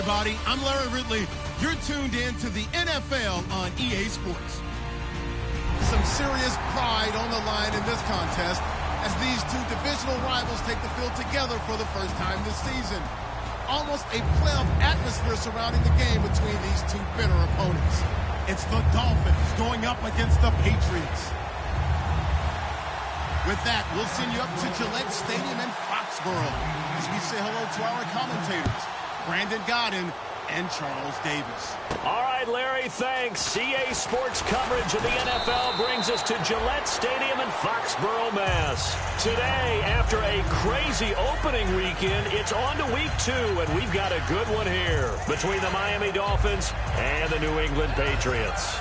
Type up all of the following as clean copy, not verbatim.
Everybody, I'm Larry Ridley. You're tuned in to the NFL on EA Sports. Some serious pride on the line in this contest as these two divisional rivals take the field together for the first time this season. Almost a playoff atmosphere surrounding the game between these two bitter opponents. It's the Dolphins going up against the Patriots. With that, we'll send you up to Gillette Stadium in Foxborough as we say hello to our commentators, Brandon Godden and Charles Davis. All right, Larry, thanks. EA Sports coverage of the NFL brings us to Gillette Stadium in Foxborough, Mass. Today, after a crazy opening weekend, it's on to week 2, and we've got a good one here between the Miami Dolphins and the New England Patriots.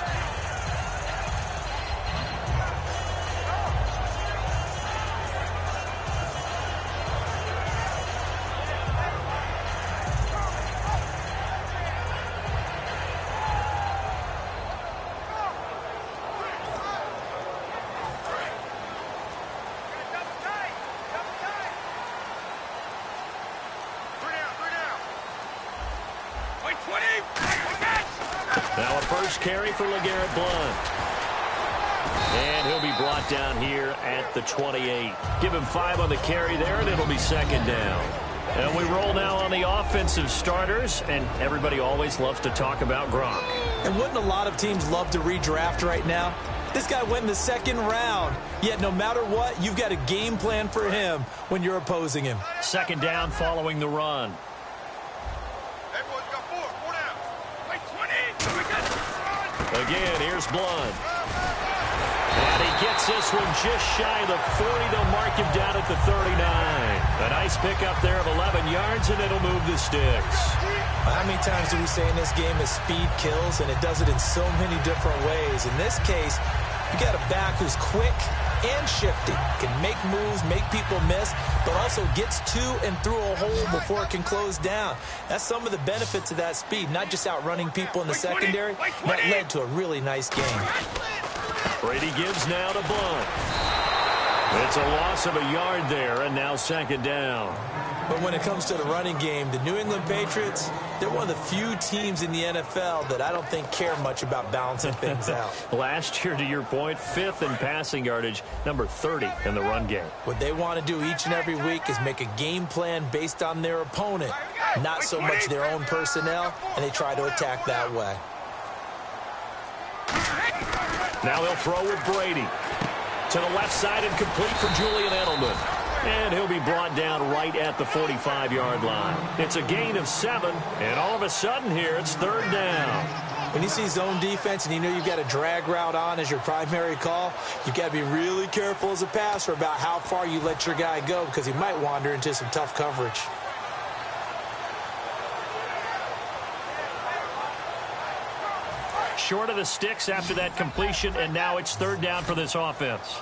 Now a first carry for LeGarrette Blount. And he'll be brought down here at the 28. Give him 5 on the carry there, and it'll be second down. And we roll now on the offensive starters, and everybody always loves to talk about Gronk. And wouldn't a lot of teams love to redraft right now? This guy went in the second round. Yet no matter what, you've got a game plan for him when you're opposing him. Second down following the run. Again, here's Blount. And he gets this one just shy of the 40. They'll mark him down at the 39. A nice pickup there of 11 yards, and it'll move the sticks. How many times do we say in this game that speed kills, and it does it in so many different ways? In this case, you got a back who's quick and shifty, can make moves, make people miss, but also gets to and through a hole before it can close down. That's some of the benefits of that speed, not just outrunning people in the secondary. That led to a really nice game. Brady gives now to Blount. It's a loss of a yard there, and now second down. But when it comes to the running game, the New England Patriots, they're one of the few teams in the NFL that I don't think care much about balancing things out. Last year, to your point, 5th in passing yardage, number 30 in the run game. What they want to do each and every week is make a game plan based on their opponent, not so much their own personnel, and they try to attack that way. Now they'll throw with Brady. To the left side and complete for Julian Edelman. And he'll be brought down right at the 45-yard line. It's a gain of 7, and all of a sudden here, it's third down. When you see zone defense and you know you've got a drag route on as your primary call, you've got to be really careful as a passer about how far you let your guy go because he might wander into some tough coverage. Short of the sticks after that completion, and now it's third down for this offense.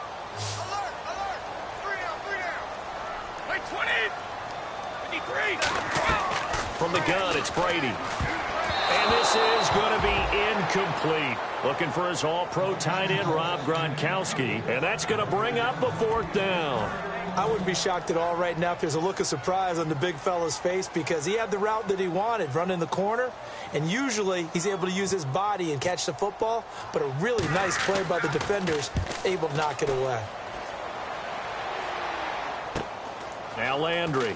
From the gun, it's Brady. And this is going to be incomplete. Looking for his all-pro tight end, Rob Gronkowski. And that's going to bring up the fourth down. I wouldn't be shocked at all right now if there's a look of surprise on the big fella's face because he had the route that he wanted, running the corner. And usually he's able to use his body and catch the football. But a really nice play by the defenders, able to knock it away. Now Landry.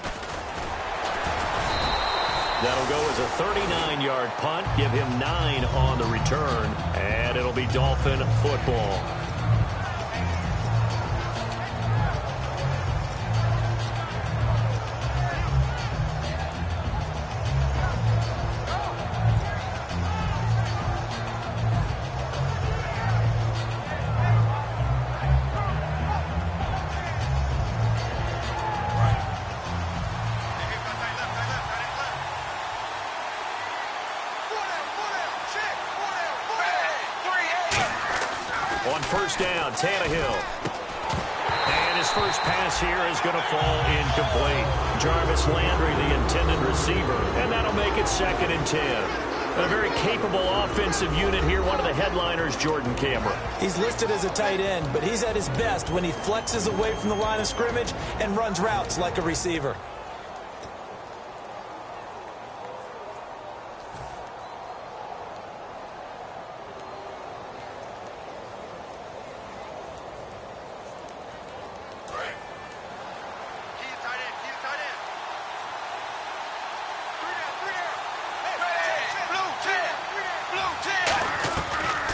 That'll go as a 39-yard punt. Give him 9 on the return. And it'll be Dolphin football. On first down, Tannehill. And his first pass here is going to fall incomplete. Jarvis Landry, the intended receiver, and that'll make it 2nd and 10. A very capable offensive unit here. One of the headliners, Jordan Cameron. He's listed as a tight end, but he's at his best when he flexes away from the line of scrimmage and runs routes like a receiver.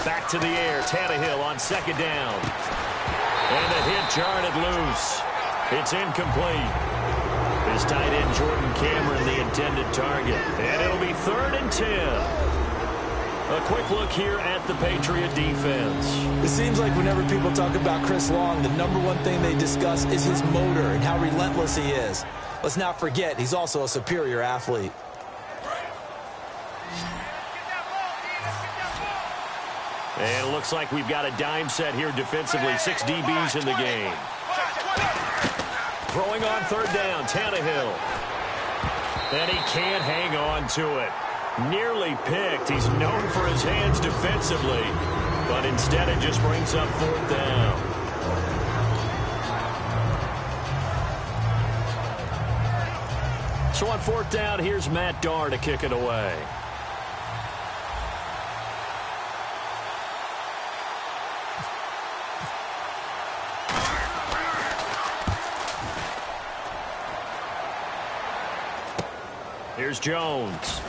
Back to the air, Tannehill on 2nd down. And the hit jarred it loose. It's incomplete. His tight end, Jordan Cameron, the intended target. And it'll be 3rd and 10. A quick look here at the Patriot defense. It seems like whenever people talk about Chris Long, the #1 thing they discuss is his motor and how relentless he is. Let's not forget, he's also a superior athlete. And it looks like we've got a dime set here defensively. 6 DBs in the game. Throwing on 3rd down, Tannehill. And he can't hang on to it. Nearly picked. He's known for his hands defensively, but instead it just brings up 4th down. So on 4th down, here's Matt Darr to kick it away. Here's Jones.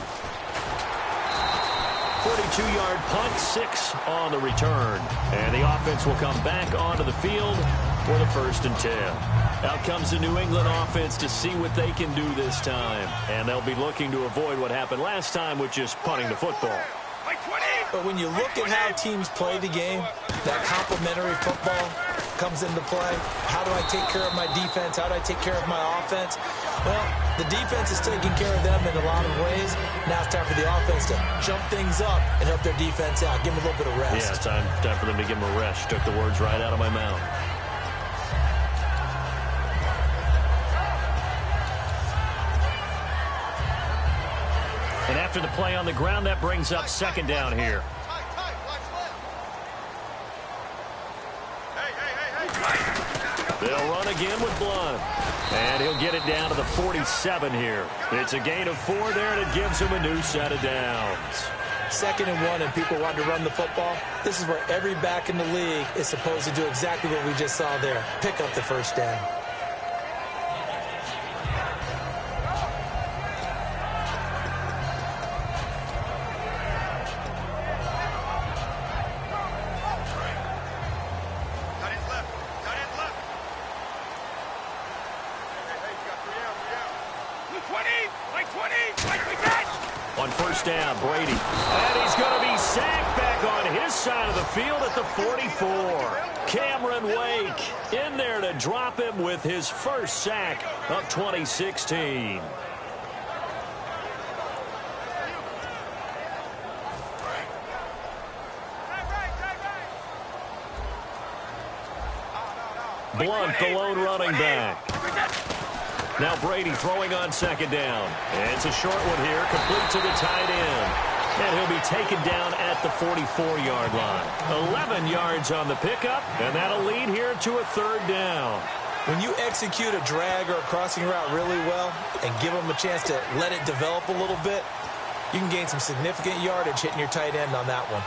42-yard punt, 6 on the return. And the offense will come back onto the field for the 1st and 10. Out comes the New England offense to see what they can do this time. And they'll be looking to avoid what happened last time with just punting the football. But when you look at how teams play the game, that complementary football comes into play. How do I take care of my defense? How do I take care of my offense? Well, the defense is taking care of them in a lot of ways. Now it's time for the offense to jump things up and help their defense out. Give them a little bit of rest. Yeah, time for them to give them a rest. Took the words right out of my mouth. And after the play on the ground, that brings up 2nd down here. They'll run again with Blunt. And he'll get it down to the 47 here. It's a gain of 4 there, and it gives him a new set of downs. 2nd and 1, and people want to run the football. This is where every back in the league is supposed to do exactly what we just saw there. Pick up the 1st down. On 1st down, Brady. And he's going to be sacked back on his side of the field at the 44. Cameron Wake in there to drop him with his first sack of 2016. Blunt, the lone running back. Now Brady throwing on 2nd down. And it's a short one here, complete to the tight end. And he'll be taken down at the 44-yard line. 11 yards on the pickup, and that'll lead here to a 3rd down. When you execute a drag or a crossing route really well and give them a chance to let it develop a little bit, you can gain some significant yardage hitting your tight end on that one.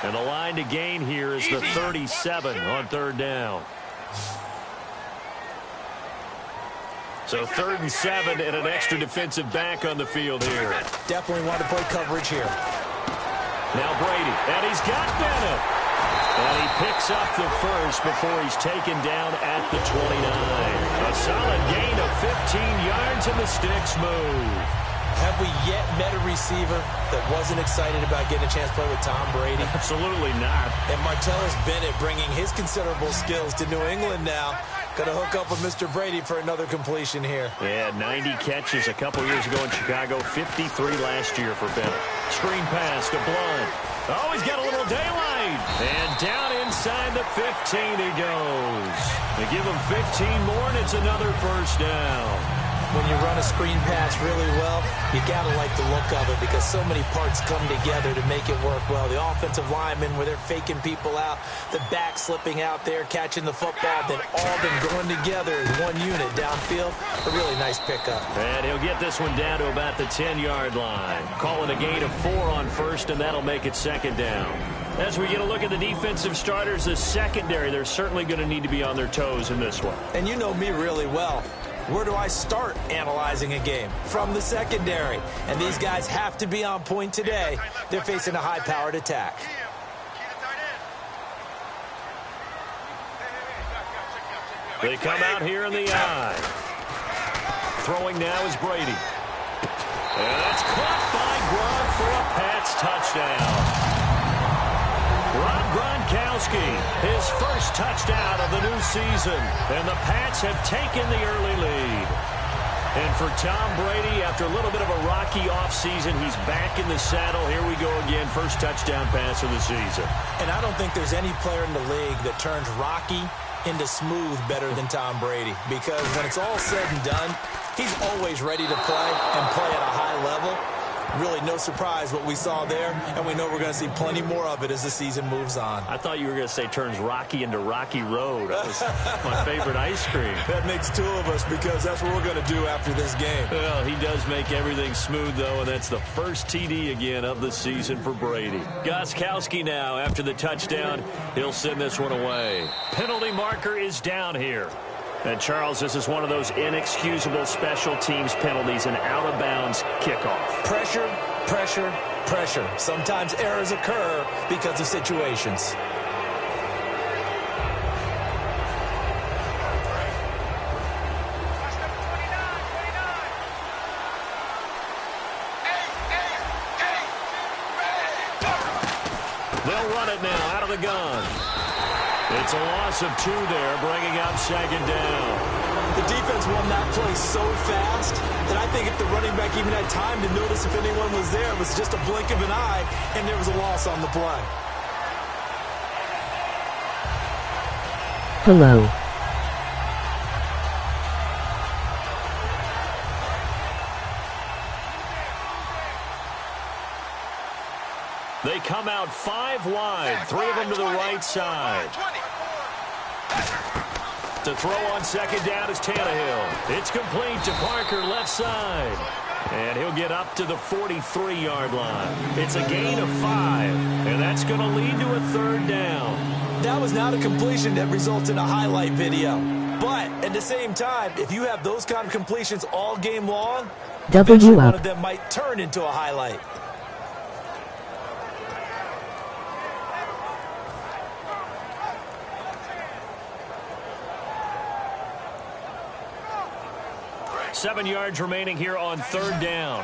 And the line to gain here is the 37 on 3rd down. So 3rd and 7 and an extra defensive back on the field here. Definitely want to play coverage here. Now Brady, and he's got Bennett. And he picks up the first before he's taken down at the 29. A solid gain of 15 yards, and the sticks move. Have we yet met a receiver that wasn't excited about getting a chance to play with Tom Brady? Absolutely not. And Martellus Bennett bringing his considerable skills to New England now. Going to hook up with Mr. Brady for another completion here. Yeah, 90 catches a couple years ago in Chicago, 53 last year for Bennett. Screen pass to Blunt. Oh, he's got a little daylight. And down inside the 15 he goes. They give him 15 more, and it's another first down. When you run a screen pass really well, you got to like the look of it because so many parts come together to make it work well. The offensive linemen, where they're faking people out, the back slipping out there, catching the football, then all of them going together as one unit downfield. A really nice pickup. And he'll get this one down to about the 10-yard line. Calling a gain of 4 on first, and that'll make it second down. As we get a look at the defensive starters, the secondary, they're certainly going to need to be on their toes in this one. And you know me really well. Where do I start analyzing a game? From the secondary. And these guys have to be on point today. They're facing a high-powered attack. They come out here in the eye. Throwing now is Brady. And that's caught by Gronk for a Pats touchdown. Rob Gronkowski, his first touchdown of the new season, and the Pats have taken the early lead. And for Tom Brady, after a little bit of a rocky offseason, he's back in the saddle. Here we go again, first touchdown pass of the season. And I don't think there's any player in the league that turns rocky into smooth better than Tom Brady, because when it's all said and done, he's always ready to play and play at a high level. Really no surprise what we saw there, and we know we're going to see plenty more of it as the season moves on. I thought you were going to say turns Rocky into Rocky Road. That was my favorite ice cream. That makes 2 of us because that's what we're going to do after this game. Well, he does make everything smooth, though, and that's the first TD again of the season for Brady. Gostkowski now, after the touchdown, he'll send this one away. Penalty marker is down here. And, Charles, this is one of those inexcusable special teams penalties, an out-of-bounds kickoff. Pressure, pressure, pressure. Sometimes errors occur because of situations. They'll run it now out of the gun. It's a loss of 2 there, bringing up second down. The defense won that play so fast that I think if the running back even had time to notice if anyone was there, it was just a blink of an eye, and there was a loss on the play. Hello. They come out 5 wide, 3 of them to the right side. To throw on second down is Tannehill. It's complete to Parker, left side. And he'll get up to the 43-yard line. It's a gain of 5, and that's going to lead to a 3rd down. That was not a completion that results in a highlight video. But at the same time, if you have those kind of completions all game long, eventually one of them might turn into a highlight. Seven yards remaining here on 3rd down.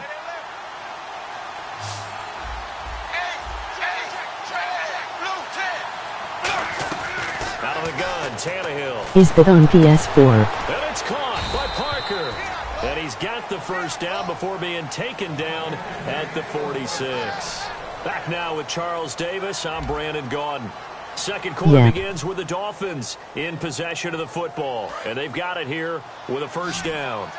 Out of the gun, Tannehill. Is that on PS4? And it's caught by Parker. And he's got the first down before being taken down at the 46. Back now with Charles Davis. I'm Brandon Gaudin. Second quarter begins with the Dolphins in possession of the football. And they've got it here with a first down.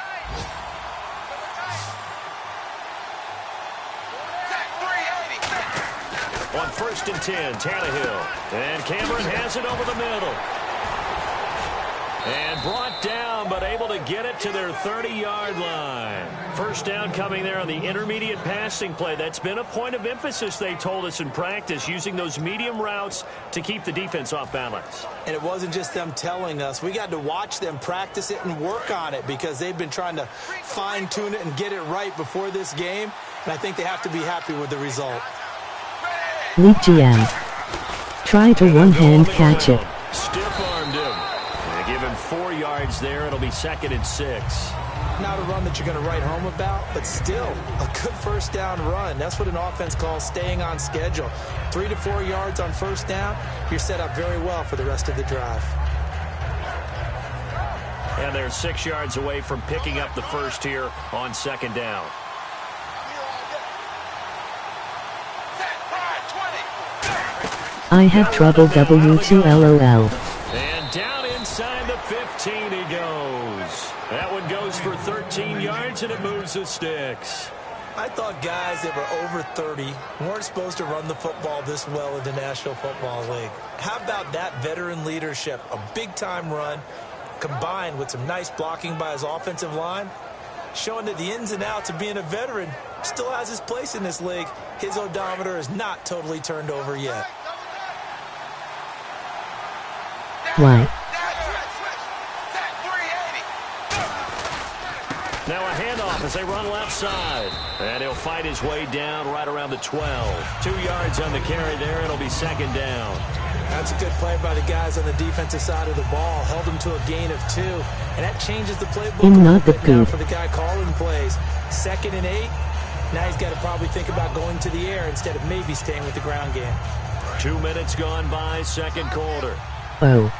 On 1st and 10, Tannehill. And Cameron has it over the middle. And brought down, but able to get it to their 30-yard line. First down coming there on the intermediate passing play. That's been a point of emphasis, they told us in practice, using those medium routes to keep the defense off balance. And it wasn't just them telling us. We got to watch them practice it and work on it because they've been trying to fine-tune it and get it right before this game. And I think they have to be happy with the result. League GM. Try to one-hand catch it. Stiff-armed him. They give him 4 yards there. It'll be 2nd and 6. Not a run that you're going to write home about, but still a good first down run. That's what an offense calls staying on schedule. 3 to 4 yards on first down, you're set up very well for the rest of the drive. And they're 6 yards away from picking up the first here on second down. I have trouble W2LOL. And down inside the 15 he goes. That one goes for 13 yards, and it moves the sticks. I thought guys that were over 30 weren't supposed to run the football this well in the National Football League. How about that veteran leadership? A big-time run combined with some nice blocking by his offensive line, showing that the ins and outs of being a veteran still has his place in this league. His odometer is not totally turned over yet. Why? Now a handoff as they run left side. And he'll fight his way down right around the 12. 2 yards on the carry there. It'll be second down. That's a good play by the guys on the defensive side of the ball. Held him to a gain of 2. And that changes the playbook a little bit now for the guy calling plays. 2nd and 8. Now he's got to probably think about going to the air instead of maybe staying with the ground game. 2 minutes gone by, second quarter. Oh.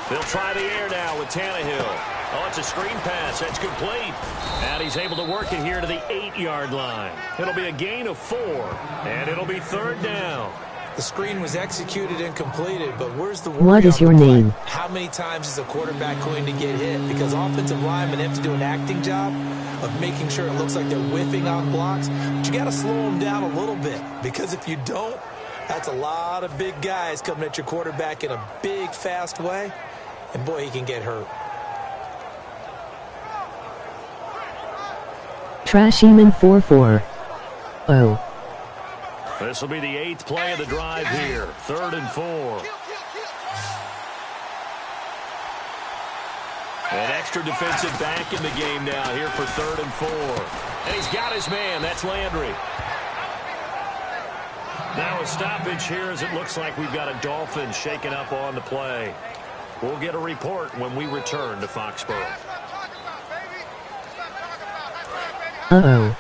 They'll try the air now with Tannehill. Oh, it's a screen pass. That's complete. And he's able to work it here to the 8-yard line. It'll be a gain of 4. And it'll be third down. The screen was executed and completed, but where's the... What is your name? How many times is a quarterback going to get hit? Because offensive linemen have to do an acting job of making sure it looks like they're whiffing on blocks. But you got to slow them down a little bit, because if you don't, that's a lot of big guys coming at your quarterback in a big, fast way. And boy, he can get hurt. Trashyman 44. Oh. This will be the 8th play of the drive here. 3rd and 4. An extra defensive back in the game now here for 3rd and 4. And he's got his man. That's Landry. Now a stoppage here as it looks like we've got a Dolphin shaken up on the play. We'll get a report when we return to Foxborough. Uh-oh.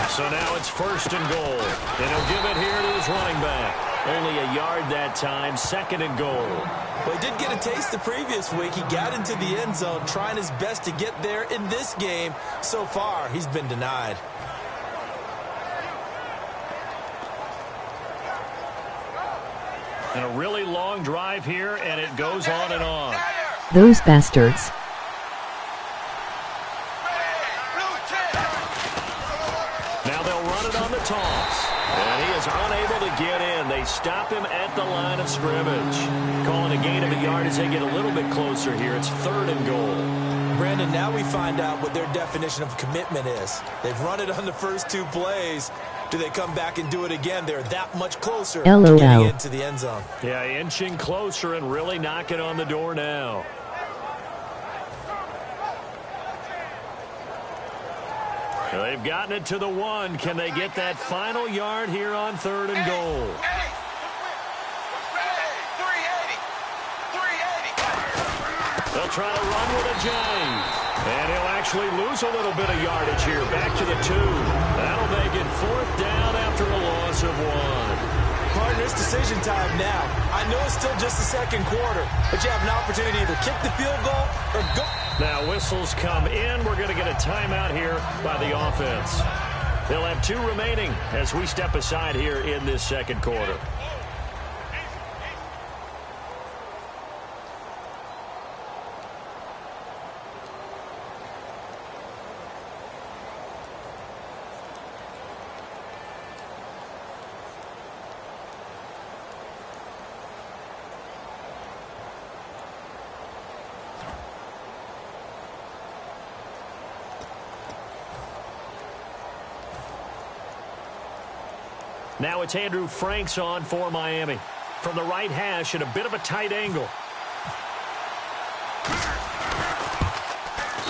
So now it's 1st and goal. And he'll give it here to his running back. Only a yard that time, 2nd and goal. Well, he did get a taste the previous week. He got into the end zone trying his best to get there in this game. So far, he's been denied. And a really long drive here, and it goes on and on. Those bastards. Now they'll run it on the toss. And he is unable to get in. They stop him at the line of scrimmage. Calling a gain of a yard as they get a little bit closer here. It's 3rd and goal. Brandon, now we find out what their definition of commitment is. They've run it on the first 2 plays. Do they come back and do it again? They're that much closer to getting into the end zone. Yeah, inching closer and really knocking on the door now. They've gotten it to the 1. Can they get that final yard here on 3rd and goal? They'll try to run with a J. And he'll actually lose a little bit of yardage here. Back to the 2. That'll make it 4th down after a loss of 1. Partner, it's decision time now. I know it's still just the 2nd quarter, but you have an opportunity to either kick the field goal or go. Now whistles come in. We're going to get a timeout here by the offense. They'll have 2 remaining as we step aside here in this 2nd quarter. Now it's Andrew Franks on for Miami. From the right hash at a bit of a tight angle.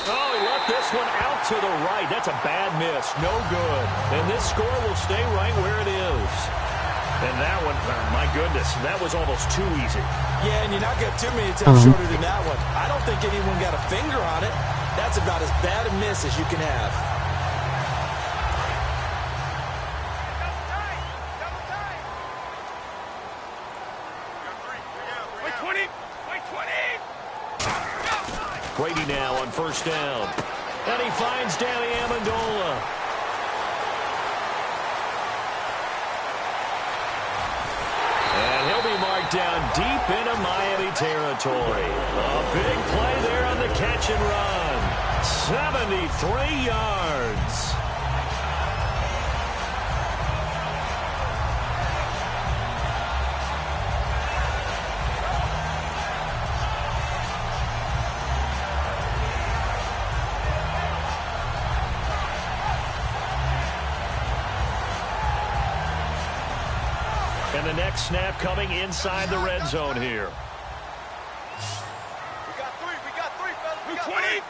Oh, he left this one out to the right. That's a bad miss. No good. And this score will stay right where it is. And that one, my goodness, that was almost too easy. Yeah, and you're not getting too many attempts shorter than that one. I don't think anyone got a finger on it. That's about as bad a miss as you can have. Brady now on first down. And he finds Danny Amendola. And he'll be marked down deep into Miami territory. A big play there on the catch and run. 73 yards. And the next snap coming inside the red zone here. We got three, fellas. 20.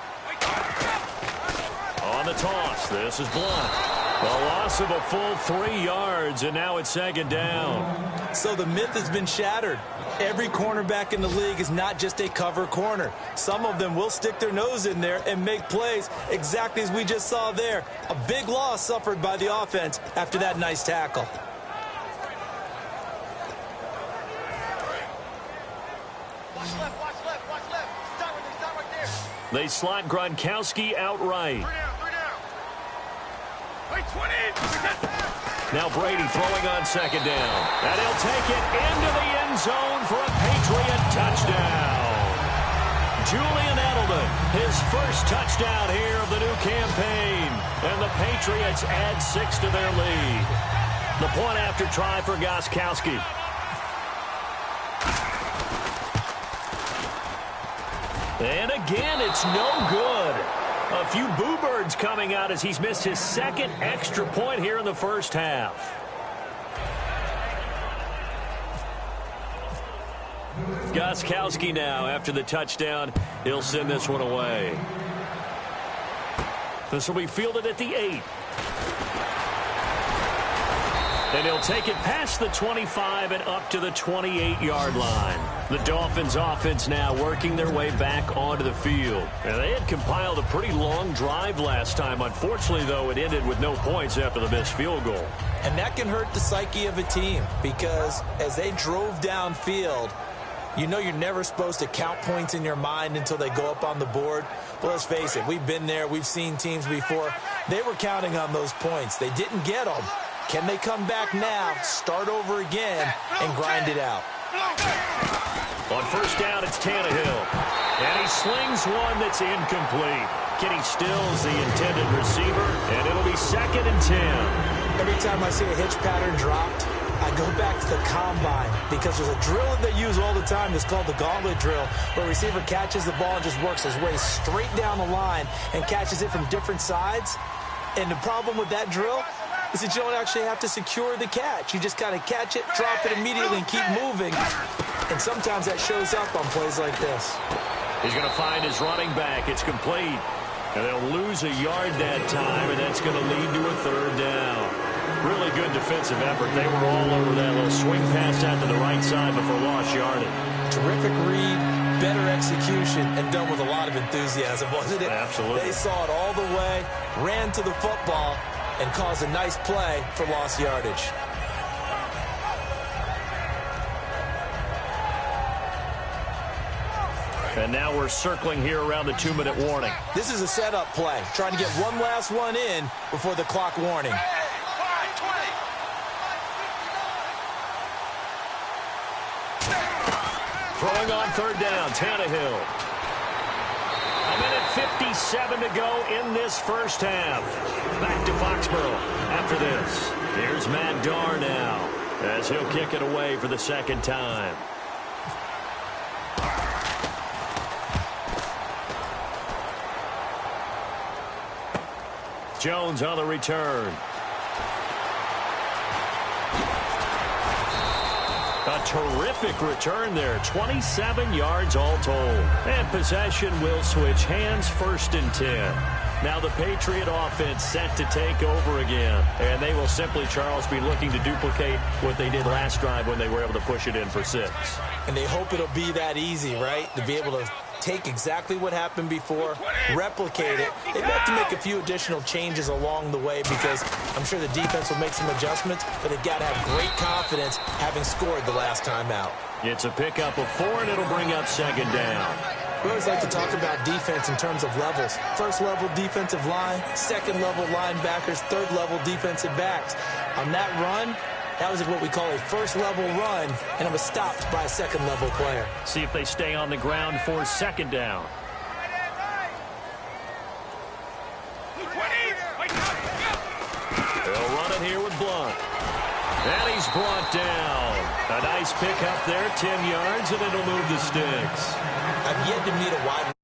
On the toss, this is blocked. A loss of a full 3 yards, and now it's second down. So the myth has been shattered. Every cornerback in the league is not just a cover corner. Some of them will stick their nose in there and make plays exactly as we just saw there. A big loss suffered by the offense after that nice tackle. They slot Gronkowski outright. Now Brady throwing on second down. And he'll take it into the end zone for a Patriot touchdown. Julian Edelman, his first touchdown here of the new campaign. And the Patriots add 6 to their lead. The point after try for Gronkowski. And again, it's no good. A few boo birds coming out as he's missed his second extra point here in the first half. Gronkowski now after the touchdown. He'll send this one away. This will be fielded at the 8. And he'll take it past the 25 and up to the 28-yard line. The Dolphins offense now working their way back onto the field. And they had compiled a pretty long drive last time. Unfortunately, though, it ended with no points after the missed field goal. And that can hurt the psyche of a team because as they drove downfield, you know you're never supposed to count points in your mind until they go up on the board. But let's face it, we've been there. We've seen teams before. They were counting on those points. They didn't get them. Can they come back now, start over again, and grind it out? On first down, it's Tannehill. And he slings one that's incomplete. Kenny Stills, the intended receiver, and it'll be 2nd and 10. Every time I see a hitch pattern dropped, I go back to the combine because there's a drill that they use all the time that's called the gauntlet drill, where a receiver catches the ball and just works his way straight down the line and catches it from different sides. And the problem with that drill is that you don't actually have to secure the catch. You just kind of catch it, drop it immediately, and keep moving. And sometimes that shows up on plays like this. He's going to find his running back. It's complete. And they'll lose a yard that time, and that's going to lead to a 3rd down. Really good defensive effort. They were all over that little swing pass out to the right side before lost yardage. Terrific read, better execution, and done with a lot of enthusiasm, wasn't it? Absolutely. They saw it all the way, ran to the football, and caused a nice play for lost yardage. And now we're circling here around the 2-minute warning. This is a setup play, trying to get one last one in before the clock warning. Throwing on 3rd down, Tannehill. A minute 57 to go in this first half. Back to Foxborough after this. Here's Matt Darr now as he'll kick it away for the 2nd time. Jones on the return. A terrific return there, 27 yards all told. And possession will switch hands, 1st and 10. Now the Patriot offense set to take over again. And they will simply, Charles, be looking to duplicate what they did last drive when they were able to push it in for 6. And they hope it'll be that easy, right? To be able to take exactly what happened before, replicate it. They have to make a few additional changes along the way because I'm sure the defense will make some adjustments, but they've got to have great confidence having scored the last time out. It's a pickup of 4, and it'll bring up 2nd down. We always like to talk about defense in terms of levels. 1st level defensive line, 2nd level linebackers, 3rd level defensive backs. On that run, that was what we call a 1st level run, and it was stopped by a 2nd level player. See if they stay on the ground for 2nd down. They'll run it here with Blunt. And he's brought down. A nice pickup there, 10 yards, and it'll move the sticks. I've yet to meet a wide